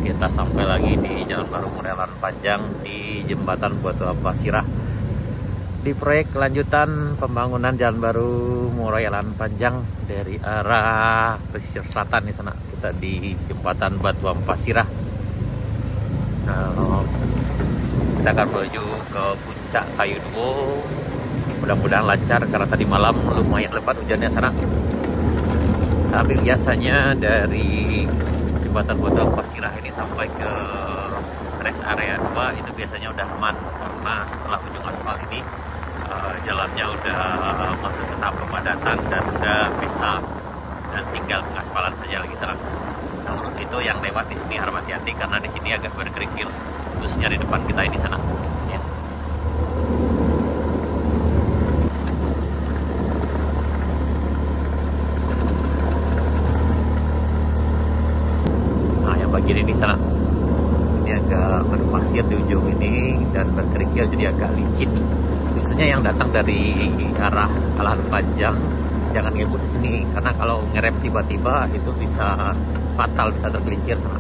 kita sampai lagi di Jalan Baru Morelan Panjang di Jembatan Batu Amplas Sirah. Di proyek kelanjutan pembangunan Jalan Baru Morelan Panjang dari arah pesisir selatan di sana. Kita di Jembatan Batu Amplas Sirah. Kita akan menuju ke puncak Kayu Duo. Mudah-mudahan lancar karena tadi malam lumayan lebat hujannya sana. Tapi biasanya dari Jembatan Batu Amplas Sirah ini sampai ke rest area 2 itu biasanya udah aman karena setelah ujung aspal ini jalannya udah masuk ke tahap pemadatan dan udah bisa dan tinggal pengaspalan saja lagi sana. Nah, untuk itu yang lewat di sini harus hati-hati karena di sini agak berkerikil, khususnya di depan kita ini sana. Ya. Nah, yang bagian ini sana, ini agak berpasir di ujung ini dan berkerikil jadi agak licin. Khususnya yang datang dari arah Alahan Panjang jangan ngebut di sini karena kalau ngerem tiba-tiba itu bisa fatal, bisa tergelincir sana.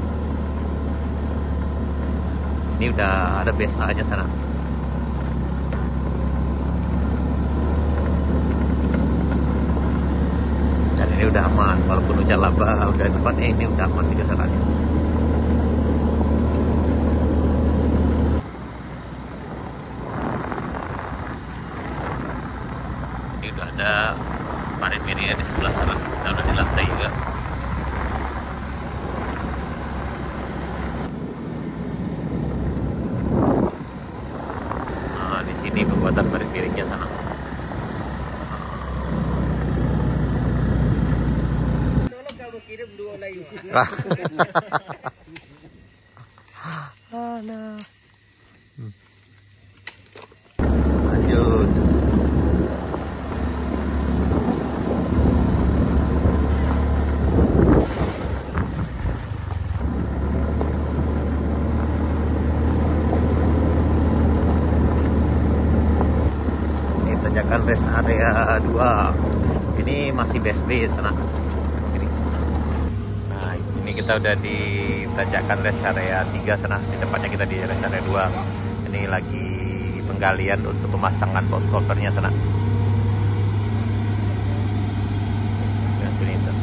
Ini udah ada BSA-nya sana. Dan ini udah aman walaupun hujan laba udah depan ini udah aman di sananya. Ini udah ada parit mini di sebelah sana, kita udah di lantai juga. Nah, di sini pembuatan parit miringnya sana. Lanjut. Tanjakan rest area 2 ini masih BSB sana. Nah, ini kita udah di tanjakan rest area 3 sana. Di depannya kita di rest area 2. Ini lagi penggalian untuk pemasangan box covernya sana. Nah, sini tuh.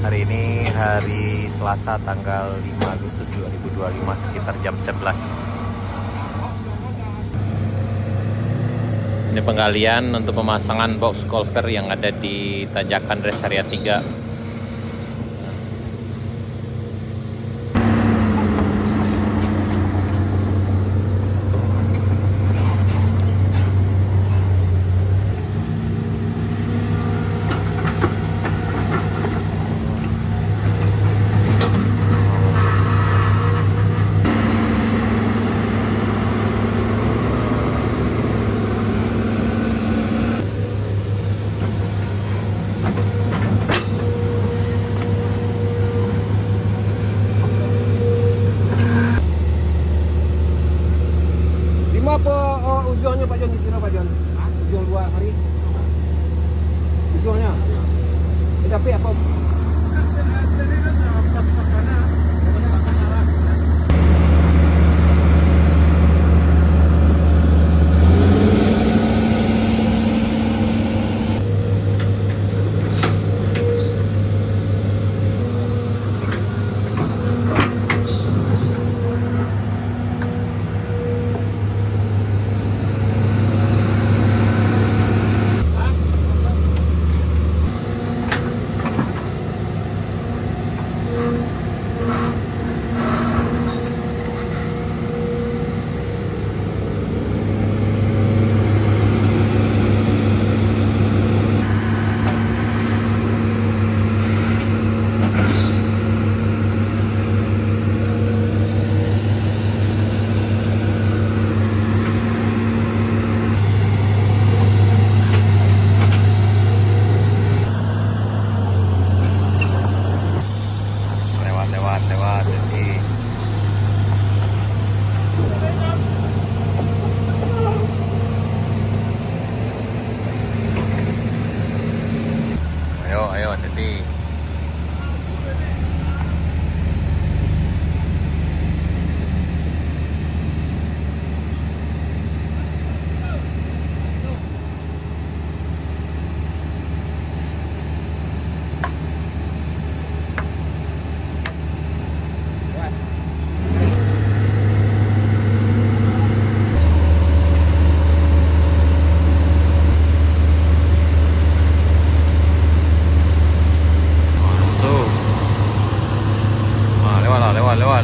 Hari ini hari Selasa tanggal 5 Agustus 2025 sekitar jam 11. Ini penggalian untuk pemasangan box culvert yang ada di tanjakan rest area 3. Apa ujungnya Pak Jon dikira Pak Jon? Ujung 2 hari. Ujungnya. Tapi apa? Ayo hati-hati.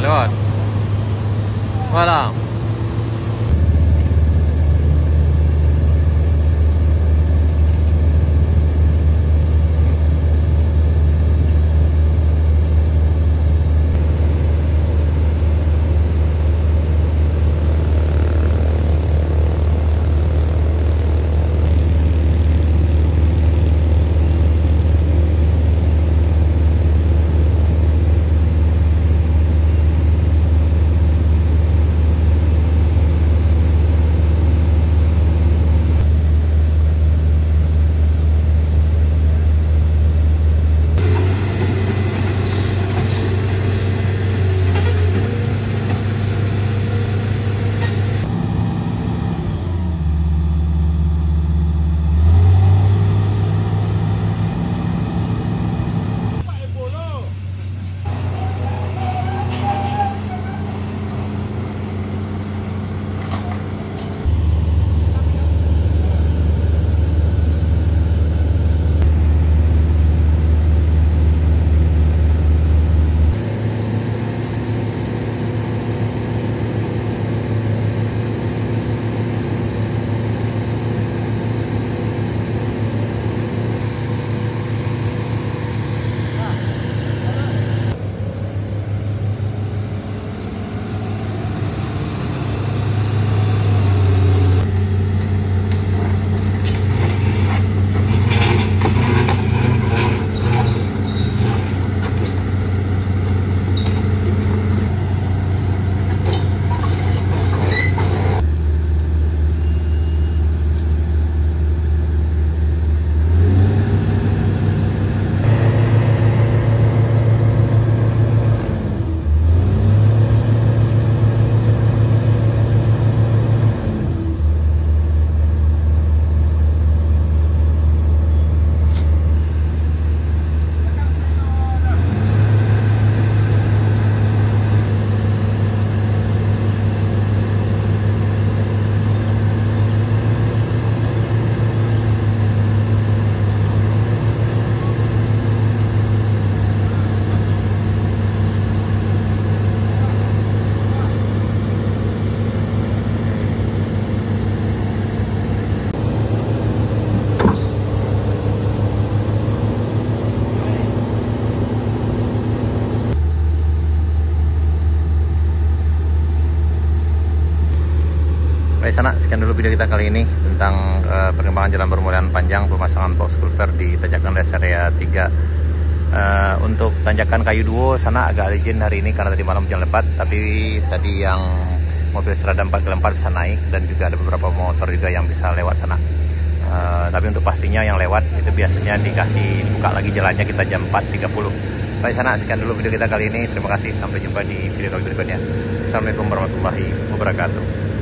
lewat. Malam. Baik sana, sekian dulu video kita kali ini tentang perkembangan jalan Bermulian Panjang, pemasangan box culvert di tanjakan rest area 3. Untuk tanjakan Kayu Duo sana agak licin hari ini karena tadi malam hujan lebat, tapi tadi yang mobil Strada 4x4 bisa naik dan juga ada beberapa motor juga yang bisa lewat sana. Tapi untuk pastinya yang lewat itu biasanya dikasih buka lagi jalannya kita jam 4.30. Baik sana, sekian dulu video kita kali ini. Terima kasih, sampai jumpa di video berikutnya. Assalamualaikum warahmatullahi wabarakatuh.